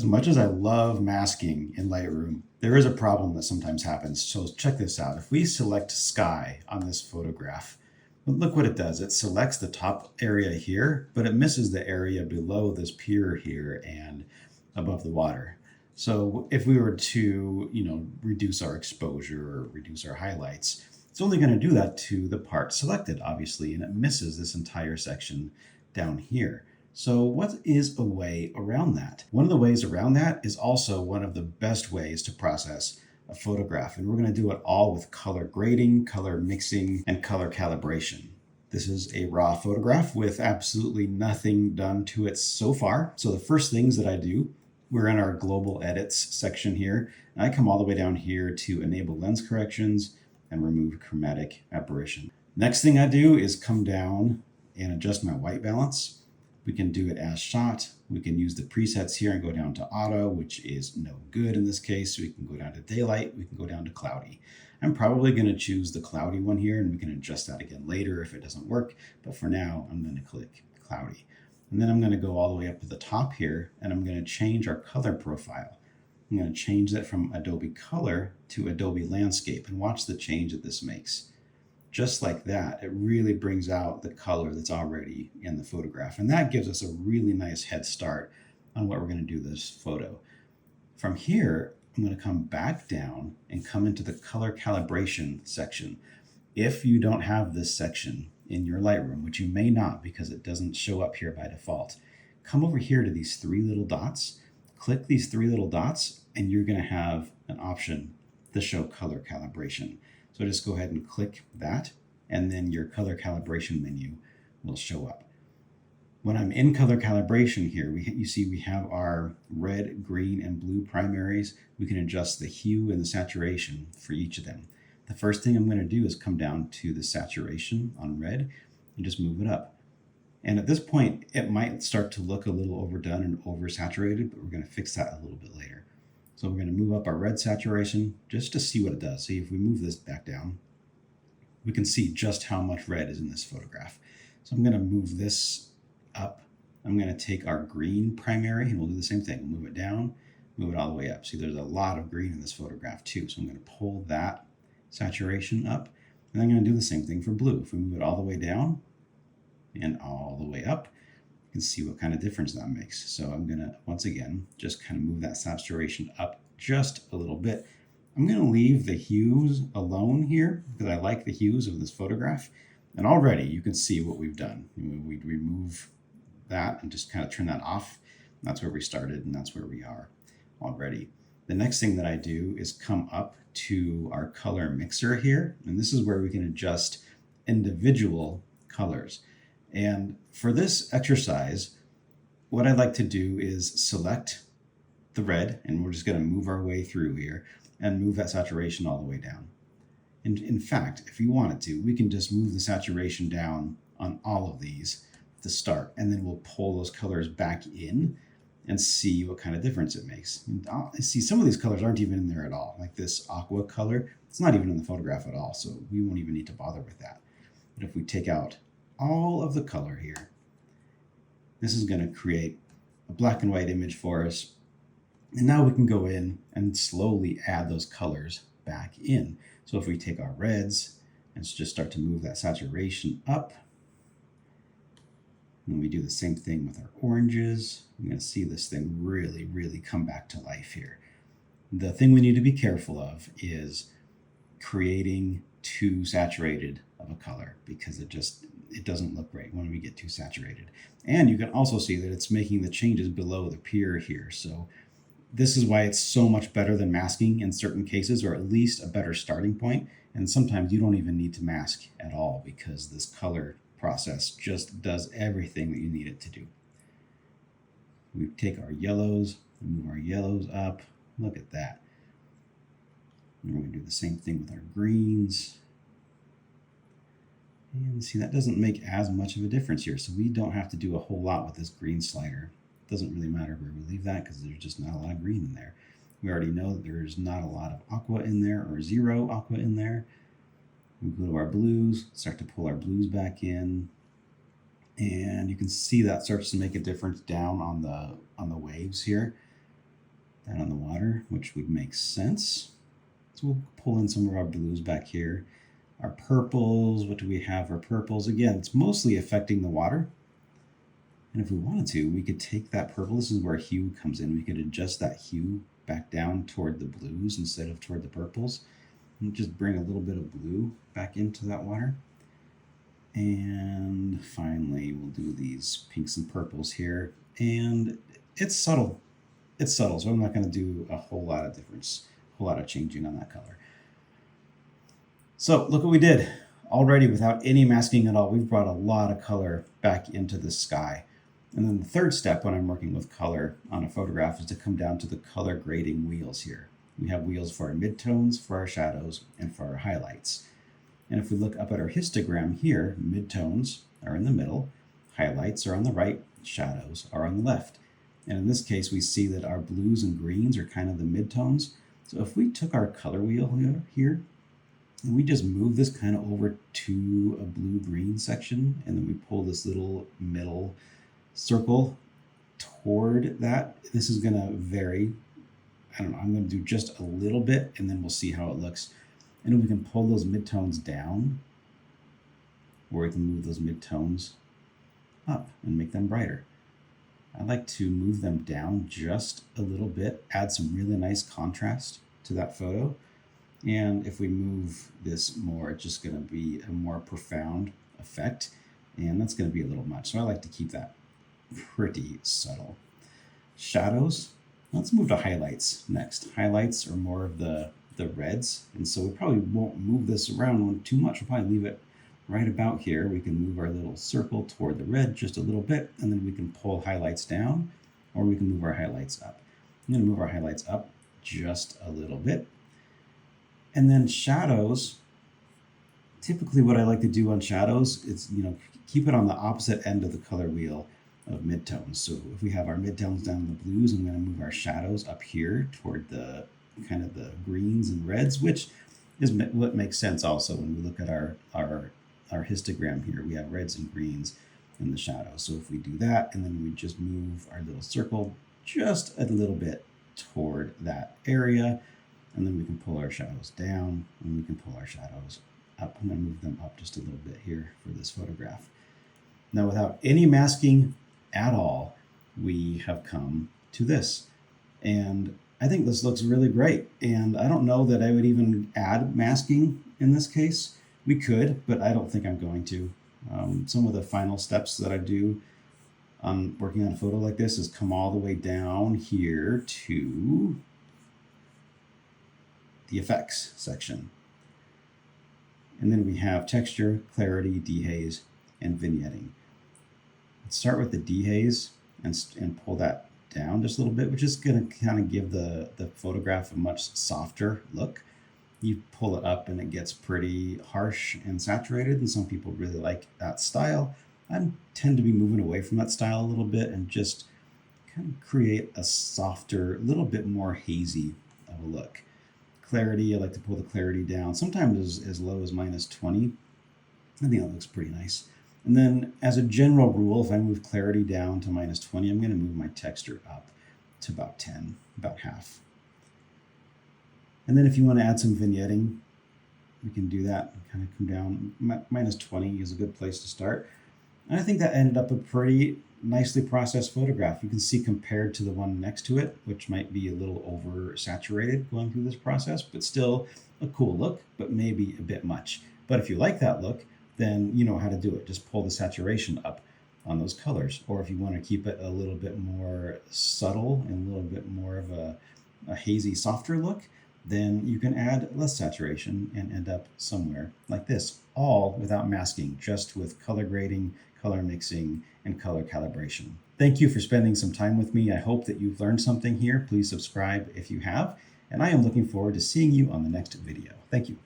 As much as I love masking in Lightroom, there is a problem that sometimes happens. So check this out. If we select sky on this photograph, look what it does. It selects the top area here, but it misses the area below this pier here and above the water. So if we were to, reduce our exposure or reduce our highlights, it's only going to do that to the part selected, obviously, and it misses this entire section down here. So what is a way around that? One of the ways around that is also one of the best ways to process a photograph. And we're going to do it all with color grading, color mixing, and color calibration. This is a raw photograph with absolutely nothing done to it so far. So the first things that I do, we're in our global edits section here. And I come all the way down here to enable lens corrections and remove chromatic aberration. Next thing I do is come down and adjust my white balance. We can do it as shot. We can use the presets here and go down to auto, which is no good in this case. We can go down to daylight. We can go down to cloudy. I'm probably going to choose the cloudy one here, and we can adjust that again later if it doesn't work. But for now, I'm going to click cloudy. And then I'm going to go all the way up to the top here, and I'm going to change our color profile. I'm going to change that from Adobe Color to Adobe Landscape, and watch the change that this makes. Just like that, it really brings out the color that's already in the photograph. And that gives us a really nice head start on what we're going to do this photo. From here, I'm going to come back down and come into the color calibration section. If you don't have this section in your Lightroom, which you may not because it doesn't show up here by default, come over here to these three little dots, click these three little dots, and you're going to have an option to show color calibration. So just go ahead and click that, and then your color calibration menu will show up. When I'm in color calibration here, you see we have our red, green, and blue primaries. We can adjust the hue and the saturation for each of them. The first thing I'm going to do is come down to the saturation on red and just move it up. And at this point, it might start to look a little overdone and oversaturated, but we're going to fix that a little bit later. So we're going to move up our red saturation just to see what it does. See, if we move this back down, we can see just how much red is in this photograph. So I'm going to move this up. I'm going to take our green primary and we'll do the same thing. Move it down, move it all the way up. See, there's a lot of green in this photograph too. So I'm going to pull that saturation up. And I'm going to do the same thing for blue. If we move it all the way down and all the way up, you can see what kind of difference that makes. So I'm going to, once again, just kind of move that saturation up just a little bit. I'm going to leave the hues alone here because I like the hues of this photograph. And already you can see what we've done. We remove that and just kind of turn that off. That's where we started and that's where we are already. The next thing that I do is come up to our color mixer here. And this is where we can adjust individual colors. And for this exercise, what I'd like to do is select the red, and we're just going to move our way through here and move that saturation all the way down. And in fact, if you wanted to, we can just move the saturation down on all of these to start, and then we'll pull those colors back in and see what kind of difference it makes. And see, some of these colors aren't even in there at all. Like this aqua color, it's not even in the photograph at all, so we won't even need to bother with that. But if we take out all of the color here, this is going to create a black and white image for us. And now we can go in and slowly add those colors back in. So if we take our reds and just start to move that saturation up, and we do the same thing with our oranges, you're going to see this thing really, really come back to life here. The thing we need to be careful of is creating too saturated of a color because it doesn't look great when we get too saturated. And you can also see that it's making the changes below the pier here. So this is why it's so much better than masking in certain cases, or at least a better starting point. And sometimes you don't even need to mask at all because this color process just does everything that you need it to do. We take our yellows, move our yellows up. Look at that. And we're going to do the same thing with our greens. And see, that doesn't make as much of a difference here. So we don't have to do a whole lot with this green slider. It doesn't really matter where we leave that because there's just not a lot of green in there. We already know that there's not a lot of aqua in there or zero aqua in there. We go to our blues, start to pull our blues back in. And you can see that starts to make a difference down on the waves here. that on the water, which would make sense. So we'll pull in some of our blues back here. Our purples, what do we have for purples? Again, it's mostly affecting the water. And if we wanted to, we could take that purple. This is where hue comes in. We could adjust that hue back down toward the blues instead of toward the purples. And just bring a little bit of blue back into that water. And finally, we'll do these pinks and purples here. And it's subtle. It's subtle, so I'm not going to do a whole lot of difference, a whole lot of changing on that color. So look what we did. Already, without any masking at all, we've brought a lot of color back into the sky. And then the third step when I'm working with color on a photograph is to come down to the color grading wheels here. We have wheels for our midtones, for our shadows, and for our highlights. And if we look up at our histogram here, midtones are in the middle, highlights are on the right, shadows are on the left. And in this case, we see that our blues and greens are kind of the midtones. So if we took our color wheel here and we just move this kind of over to a blue-green section, and then we pull this little middle circle toward that, this is going to vary. I don't know, I'm going to do just a little bit, and then we'll see how it looks. And then we can pull those midtones down, or we can move those midtones up and make them brighter. I like to move them down just a little bit, add some really nice contrast to that photo. And if we move this more, it's just going to be a more profound effect, and that's going to be a little much. So I like to keep that pretty subtle. Shadows, let's move to highlights next. Highlights are more of the reds, and so we probably won't move this around too much. We'll probably leave it right about here. We can move our little circle toward the red just a little bit, and then we can pull highlights down, or we can move our highlights up. I'm going to move our highlights up just a little bit. And then shadows, typically what I like to do on shadows is, keep it on the opposite end of the color wheel of midtones. So if we have our midtones down in the blues, I'm going to move our shadows up here toward the kind of the greens and reds, which is what makes sense also when we look at our histogram here. We have reds and greens in the shadow. So if we do that, and then we just move our little circle just a little bit toward that area, and then we can pull our shadows down, and we can pull our shadows up. I'm going to move them up just a little bit here for this photograph. Now, without any masking at all, we have come to this. And I think this looks really great. And I don't know that I would even add masking in this case. We could, but I don't think I'm going to. Some of the final steps that I do on working on a photo like this is come all the way down here to the effects section. And then we have texture, clarity, dehaze, and vignetting. Let's start with the dehaze and pull that down just a little bit, which is going to kind of give the photograph a much softer look. You pull it up and it gets pretty harsh and saturated, and some people really like that style. I tend to be moving away from that style a little bit and just kind of create a softer, little bit more hazy of a look. Clarity, I like to pull the clarity down, sometimes as low as -20. I think that looks pretty nice. And then as a general rule, if I move clarity down to -20, I'm going to move my texture up to about 10, about half. And then if you want to add some vignetting, we can do that. Kind of come down. -20 is a good place to start. And I think that ended up a pretty nicely processed photograph. You can see compared to the one next to it, which might be a little oversaturated going through this process, but still a cool look, but maybe a bit much. But if you like that look, then you know how to do it. Just pull the saturation up on those colors. Or if you want to keep it a little bit more subtle and a little bit more of a hazy, softer look, then you can add less saturation and end up somewhere like this, all without masking, just with color grading, color mixing, and color calibration. Thank you for spending some time with me. I hope that you've learned something here. Please subscribe if you have, and I am looking forward to seeing you on the next video. Thank you.